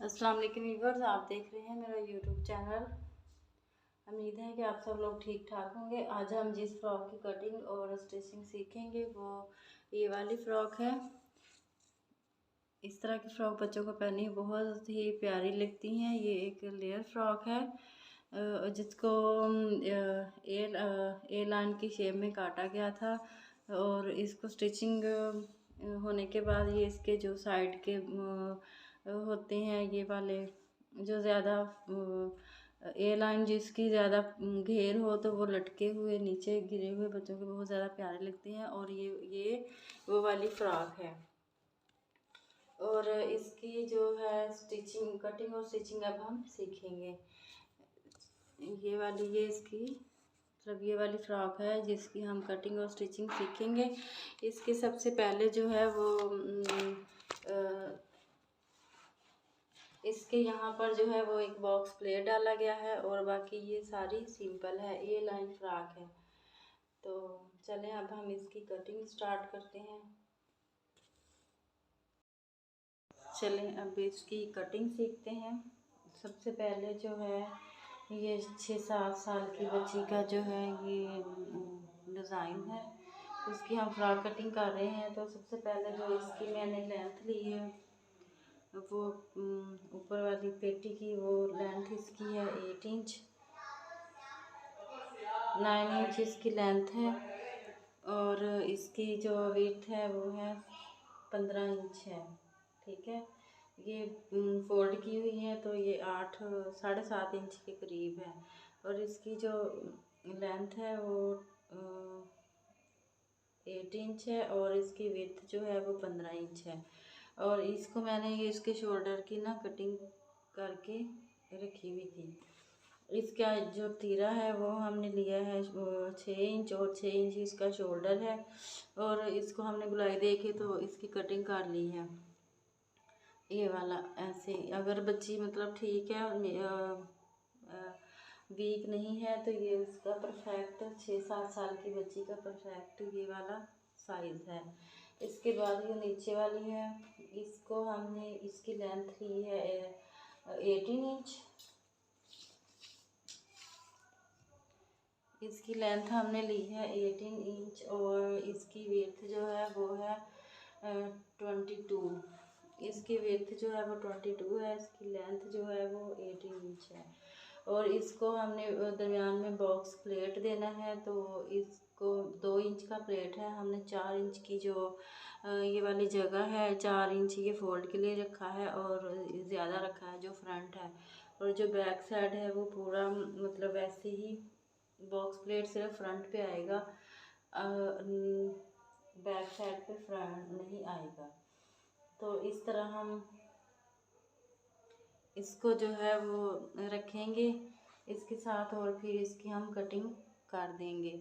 अस्सलाम वालेकुम व्यूअर्स, आप देख रहे हैं मेरा यूट्यूब चैनल। उम्मीद है कि आप सब लोग ठीक ठाक होंगे। आज हम जिस फ़्रॉक की कटिंग और स्टिचिंग सीखेंगे वो ये वाली फ़्रॉक है। इस तरह की फ़्रॉक बच्चों को पहननी बहुत ही प्यारी लगती हैं। ये एक लेयर फ़्रॉक है जिसको ए लाइन की शेप में काटा गया था और इसको स्टिचिंग होने के बाद ये इसके जो साइड के होते हैं ये वाले जो ज़्यादा ए लाइन जिसकी ज़्यादा घेर हो तो वो लटके हुए नीचे गिरे हुए बच्चों के बहुत ज़्यादा प्यारे लगते हैं। और ये वो वाली फ़्रॉक है। और इसकी जो है स्टिचिंग, कटिंग और स्टिचिंग अब हम सीखेंगे। ये इसकी मतलब ये वाली फ़्रॉक है जिसकी हम कटिंग और स्टिचिंग सीखेंगे। इसके सबसे पहले जो है वो इसके यहाँ पर जो है वो एक बॉक्स प्लेट डाला गया है और बाकी ये सारी सिंपल है, ये लाइन फ्रॉक है। तो चलें अब हम इसकी कटिंग स्टार्ट करते हैं। चलें अब इसकी कटिंग सीखते हैं। सबसे पहले जो है ये 6-7 साल की बच्ची का जो है ये डिज़ाइन है, उसकी हम फ्रॉक कटिंग कर रहे हैं। तो सबसे पहले जो इसकी मैंने लेंथ ली है वो ऊपर वाली पेटी की वो लेंथ इसकी है 8 इंच, 9 इंच इसकी लेंथ है और इसकी जो विड्थ है वो है 15 इंच है। ठीक है, ये फोल्ड की हुई है तो ये 8-7.5 इंच के करीब है और इसकी जो लेंथ है वो 8 इंच है और इसकी विड्थ जो है वो 15 इंच है। और इसको मैंने ये इसके शोल्डर की ना कटिंग करके रखी हुई थी। इसका जो तीरा है वो हमने लिया है 6 इंच और 6 इंच इसका शोल्डर है और इसको हमने गुलाई दे के तो इसकी कटिंग कर ली है। ये वाला ऐसे, अगर बच्ची मतलब ठीक है वीक नहीं है तो ये उसका परफेक्ट 6-7 साल की बच्ची का परफेक्ट ये वाला साइज़ है। इसके बाद ये नीचे वाली है, इसको हमने इसकी लेंथ ली है 18 इंच। इसकी लेंथ हमने ली है 18 इंच और इसकी विड्थ जो है वो है 22। इसकी विड्थ जो है वो 22 है, इसकी लेंथ जो है वो 18 इंच है। और इसको हमने दरमियान में बॉक्स प्लेट देना है तो इसको 2 इंच का प्लेट है, हमने 4 इंच की जो ये वाली जगह है 4 इंच ये फोल्ड के लिए रखा है और ज़्यादा रखा है जो फ्रंट है। और जो बैक साइड है वो पूरा मतलब ऐसे ही बॉक्स प्लेट सिर्फ फ्रंट पे आएगा, बैक साइड पे फ्रंट नहीं आएगा। तो इस तरह हम इसको जो है वो रखेंगे इसके साथ और फिर इसकी हम कटिंग कर देंगे।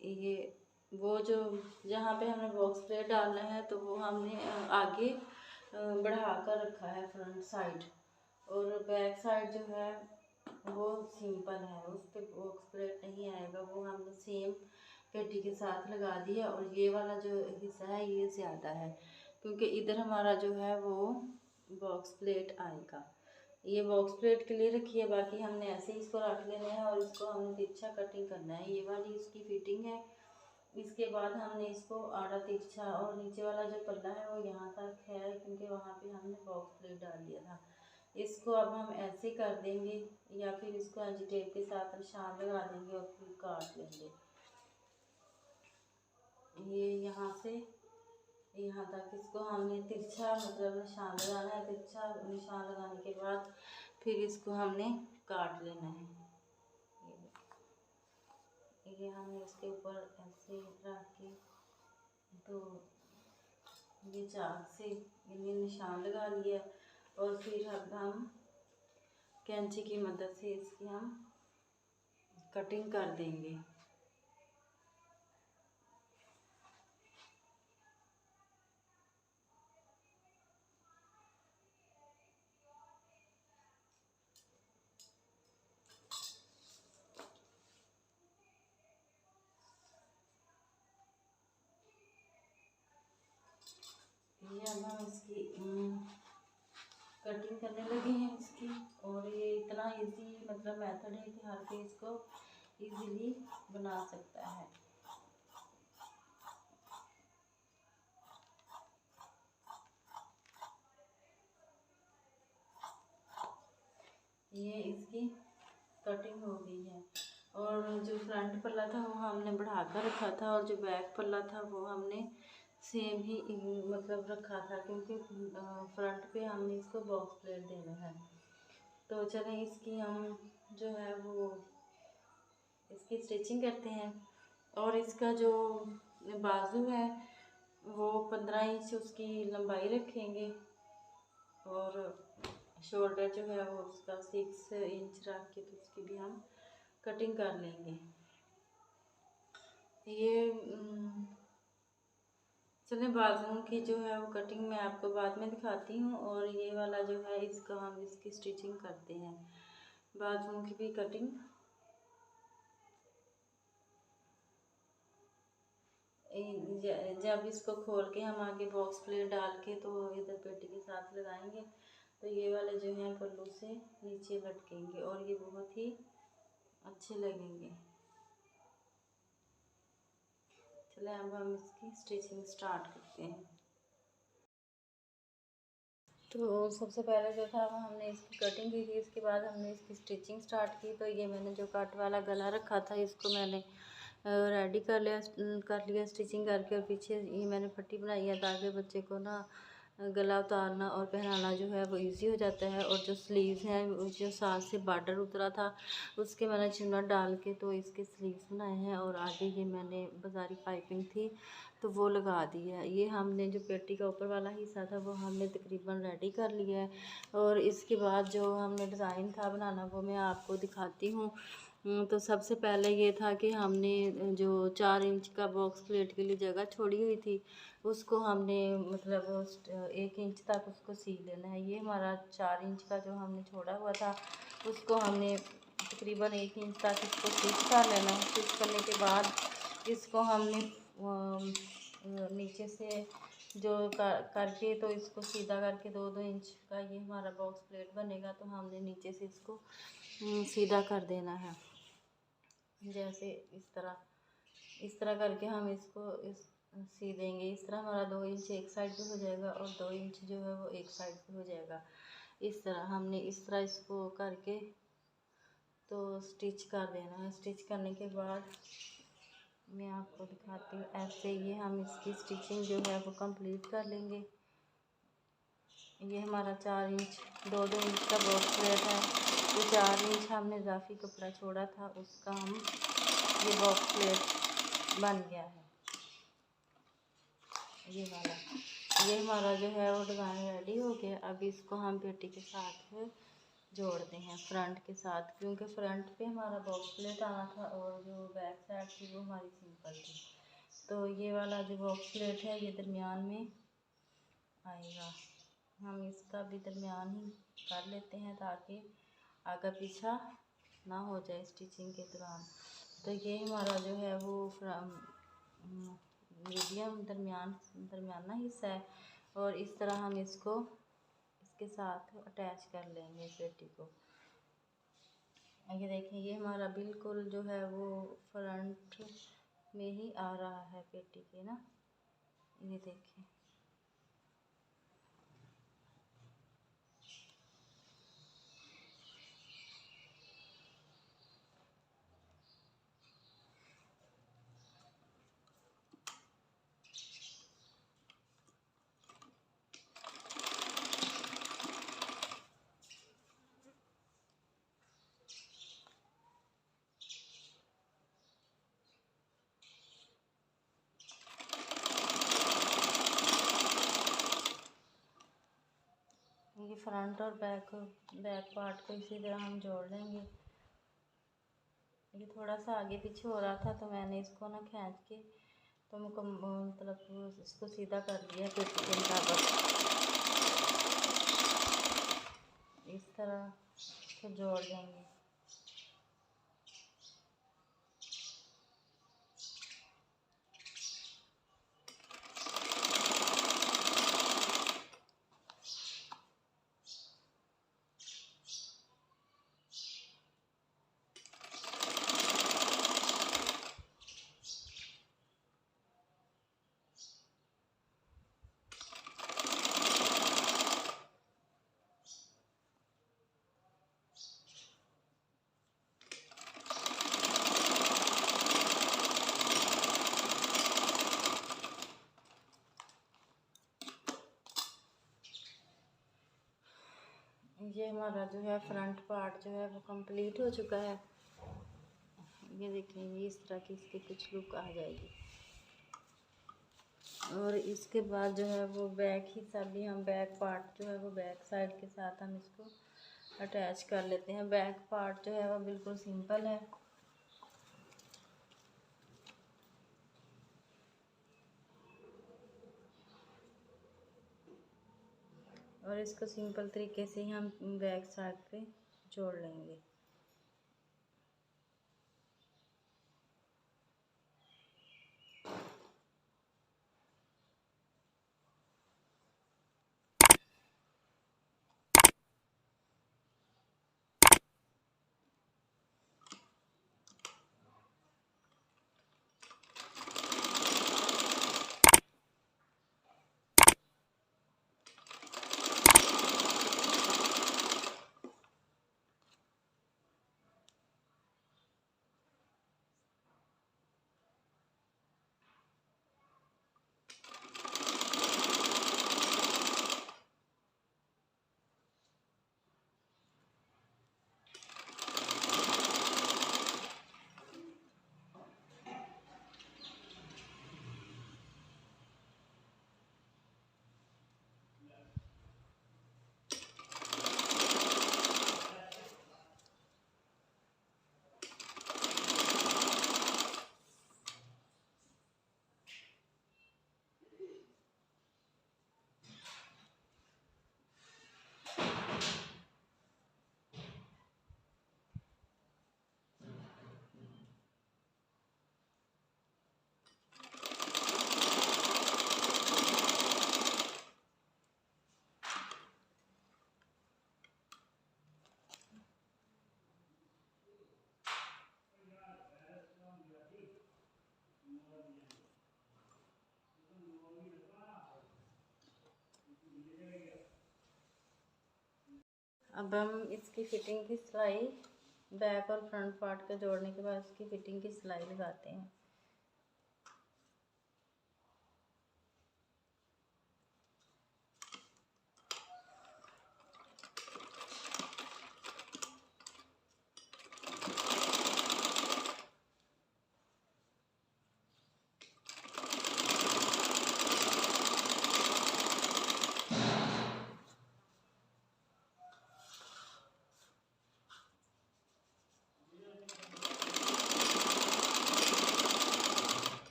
ये वो जो जहाँ पे हमने बॉक्स प्लेट डालना है तो वो हमने आगे बढ़ा कर रखा है फ्रंट साइड, और बैक साइड जो है वो सिंपल है, उस पर बॉक्स प्लेट नहीं आएगा, वो हमने सेम पेटी के साथ लगा दिया। और ये वाला जो हिस्सा है ये ज़्यादा है क्योंकि इधर हमारा जो है वो बॉक्स प्लेट आएगा। ये बॉक्स प्लेट के लिए रखी है, बाकी हमने ऐसे ही इसको रख लेना है और इसको हमने तिरछा कटिंग करना है। ये वाली इसकी फिटिंग है। इसके बाद हमने इसको आड़ा तिरछा, और नीचे वाला जो पल्ला है वो यहाँ तक है क्योंकि वहाँ पे हमने बॉक्स प्लेट डाल दिया था। इसको अब हम ऐसे कर देंगे या फिर इसको अंजी टेप के साथ निशान लगा देंगे और फिर काट लेंगे। ये यहाँ से यहाँ तक इसको हमने तिरछा मतलब निशान लगाना है। तिरछा निशान लगाने के बाद फिर इसको हमने काट लेना है। ये हमने इसके ऊपर ऐसे रख के तो ये चाक से इन्हें निशान लगा लिया और फिर अब हम कैंची की मदद से इसकी हम कटिंग कर देंगे। ये अब हम इसकी कटिंग करने लगे हैं इसकी। और ये इतना इजी मतलब मेथड है कि हर कोई इसको इजीली बना सकता है। ये इसकी कटिंग हो गई है। और जो फ्रंट पल्ला था वो हमने बढ़ा कर रखा था, और जो बैक पल्ला था वो हमने सेम ही मतलब रखा था, क्योंकि फ्रंट पे हमने इसको बॉक्स प्लेट देना है। तो चलें इसकी हम जो है वो इसकी स्टिचिंग करते हैं। और इसका जो बाजू है वो 15 इंच उसकी लंबाई रखेंगे, और शोल्डर जो है वो उसका 6 इंच रख के तो उसकी भी हम कटिंग कर लेंगे। ये चले बाजुओं की जो है वो कटिंग मैं आपको बाद में दिखाती हूँ। और ये वाला जो है इसका हम इसकी स्टिचिंग करते हैं, बाजुओं की भी कटिंग। जब इसको खोल के हम आगे बॉक्स प्लेट डाल के तो इधर पेटी के साथ लगाएंगे तो ये वाले जो हैं पल्लू से नीचे लटकेंगे और ये बहुत ही अच्छे लगेंगे। चले अब हम इसकी स्टिचिंग स्टार्ट करते हैं। तो सबसे पहले जो था वो हमने इसकी कटिंग की थी, इसके बाद हमने इसकी स्टिचिंग स्टार्ट की। तो ये मैंने जो कट वाला गला रखा था इसको मैंने रेडी कर लिया स्टिचिंग करके। और पीछे ये मैंने पट्टी बनाई है ताकि बच्चे को ना गला उतारना और पहनाना जो है वो इजी हो जाता है। और जो स्लीव्स हैं जो साथ से बॉर्डर उतरा था उसके मैंने चुन्नट डाल के तो इसके स्लीव्स बनाए हैं। और आगे ये मैंने बाजारी पाइपिंग थी तो वो लगा दी है। ये हमने जो पेटी का ऊपर वाला हिस्सा था वो हमने तकरीबन रेडी कर लिया है। और इसके बाद जो हमने डिज़ाइन था बनाना वो मैं आपको दिखाती हूँ। तो सबसे पहले ये था कि हमने जो 4 इंच का बॉक्स प्लेट के लिए जगह छोड़ी हुई थी उसको हमने मतलब 1 इंच तक उसको सी लेना है। ये हमारा 4 इंच का जो हमने छोड़ा हुआ था उसको हमने तकरीबन 1 इंच तक इसको स्टिच कर लेना है। स्टिच करने के बाद इसको हमने नीचे से जो करके तो इसको सीधा करके 2-2 इंच का ये हमारा बॉक्स प्लेट बनेगा। तो हमने नीचे से इसको सीधा कर देना है, जैसे इस तरह करके हम इसको सी देंगे। इस तरह हमारा 2 इंच एक साइड पे हो जाएगा और 2 इंच जो है वो एक साइड पे हो जाएगा। इस तरह हमने इस तरह इसको करके तो स्टिच कर देना है। स्टिच करने के बाद मैं आपको दिखाती हूँ, ऐसे ये हम इसकी स्टिचिंग जो है वो कंप्लीट कर लेंगे। ये हमारा 4 इंच 2-2 इंच का बॉक्स प्लेट है। जो 4 इंच हमने इजाफी कपड़ा छोड़ा था उसका हम ये बॉक्स प्लेट बन गया है ये वाला। ये हमारा जो है वो डिज़ाइन रेडी हो गया। अब इसको हम पेटी के साथ जोड़ते हैं फ्रंट के साथ, क्योंकि फ्रंट पे हमारा बॉक्स प्लेट आना था और जो बैक साइड थी वो हमारी सिंपल थी। तो ये वाला जो बॉक्स प्लेट है ये दरमियान में आएगा। हम इसका भी दरमियान ही कर लेते हैं ताकि आगे पीछा ना हो जाए स्टिचिंग के दौरान। तो ये हमारा जो है वो मीडियम दरमियाना हिस्सा है। और इस तरह हम इसको इसके साथ अटैच कर लेंगे पेटी को। ये देखें ये हमारा बिल्कुल जो है वो फ्रंट में ही आ रहा है पेटी के ना, ये देखें। ये फ्रंट और बैक पार्ट को इसी तरह हम जोड़ लेंगे। ये थोड़ा सा आगे पीछे हो रहा था तो मैंने इसको ना खींच के तो मतलब इसको सीधा कर दिया पेटी के मुताबिक। इस तरह इसको जोड़ देंगे। ये हमारा जो है फ्रंट पार्ट जो है वो कंप्लीट हो चुका है। ये देखेंगे इस तरह की इसकी कुछ लुक आ जाएगी। और इसके बाद जो है वो बैक हिस्सा भी हम बैक पार्ट जो है वो बैक साइड के साथ हम इसको अटैच कर लेते हैं। बैक पार्ट जो है वो बिल्कुल सिंपल है। और इसको सिंपल तरीके से ही हम बैक साइड पे जोड़ लेंगे। अब हम इसकी फिटिंग की सिलाई बैक और फ्रंट पार्ट के जोड़ने के बाद इसकी फिटिंग की सिलाई लगाते हैं।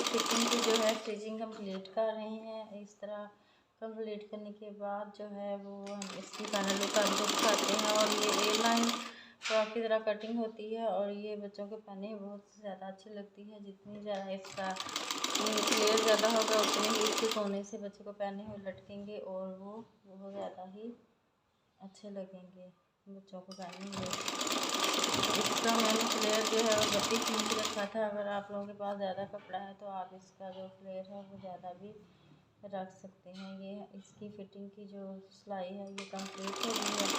फिटिंग की जो है स्टिचिंग कंप्लीट कर रहे हैं। इस तरह कंप्लीट करने के बाद जो है वो हम इसकी फाइनल लुक आपको दिखाते हैं। और ये ए लाइन फ्रॉक की तरह कटिंग होती है और ये बच्चों के पहने बहुत ज़्यादा अच्छी लगती है। जितनी ज़्यादा इसका फ्लेयर ज़्यादा होगा उतने ही इसके कोने से बच्चे को पहने हुए लटकेंगे और वो बहुत ज़्यादा ही अच्छे लगेंगे बच्चों को पहने हुए। इसका मैंने फ्लेयर जो है वो 32 इंच रखा था। अगर आप लोगों के पास ज़्यादा कपड़ा है तो आप इसका जो फ्लेयर है वो ज़्यादा भी रख सकते हैं। ये इसकी फिटिंग की जो सिलाई है ये कंप्लीट हो गई है।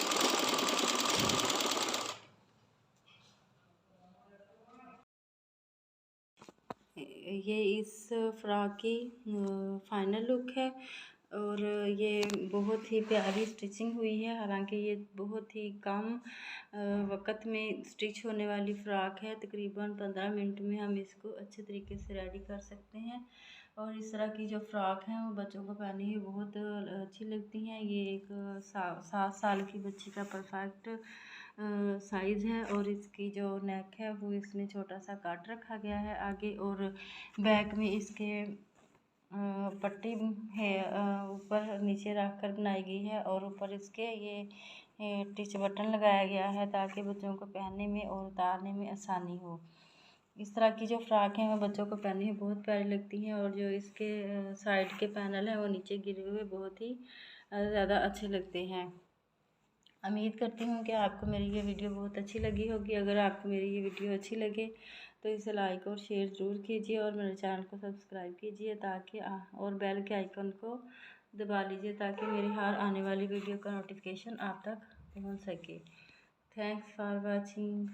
ये इस फ्रॉक की फाइनल लुक है और ये बहुत ही प्यारी स्टिचिंग हुई है। हालांकि ये बहुत ही कम वक़्त में स्टिच होने वाली फ़्रॉक है। तकरीबन 15 मिनट में हम इसको अच्छे तरीके से रेडी कर सकते हैं और इस तरह की जो फ़्रॉक हैं वो बच्चों को पहनने ही बहुत अच्छी लगती हैं। ये एक 7 साल की बच्ची का परफेक्ट साइज़ है और इसकी जो नेक है वो इसमें छोटा सा काट रखा गया है आगे, और बैक में इसके पट्टी है ऊपर नीचे रख कर बनाई गई है और ऊपर इसके ये टिच बटन लगाया गया है ताकि बच्चों को पहनने में और उतारने में आसानी हो। इस तरह की जो फ्रॉक हैं वो बच्चों को पहनने में बहुत प्यारी लगती हैं और जो इसके साइड के पैनल हैं वो नीचे गिरे हुए बहुत ही ज़्यादा अच्छे लगते हैं। उम्मीद करती हूँ कि आपको मेरी ये वीडियो बहुत अच्छी लगी होगी। अगर आपको मेरी ये वीडियो अच्छी लगे तो इसे लाइक और शेयर ज़रूर कीजिए और मेरे चैनल को सब्सक्राइब कीजिए ताकि और बेल के आइकन को दबा लीजिए ताकि मेरी हर आने वाली वीडियो का नोटिफिकेशन आप तक पहुँच सके। Thanks for watching.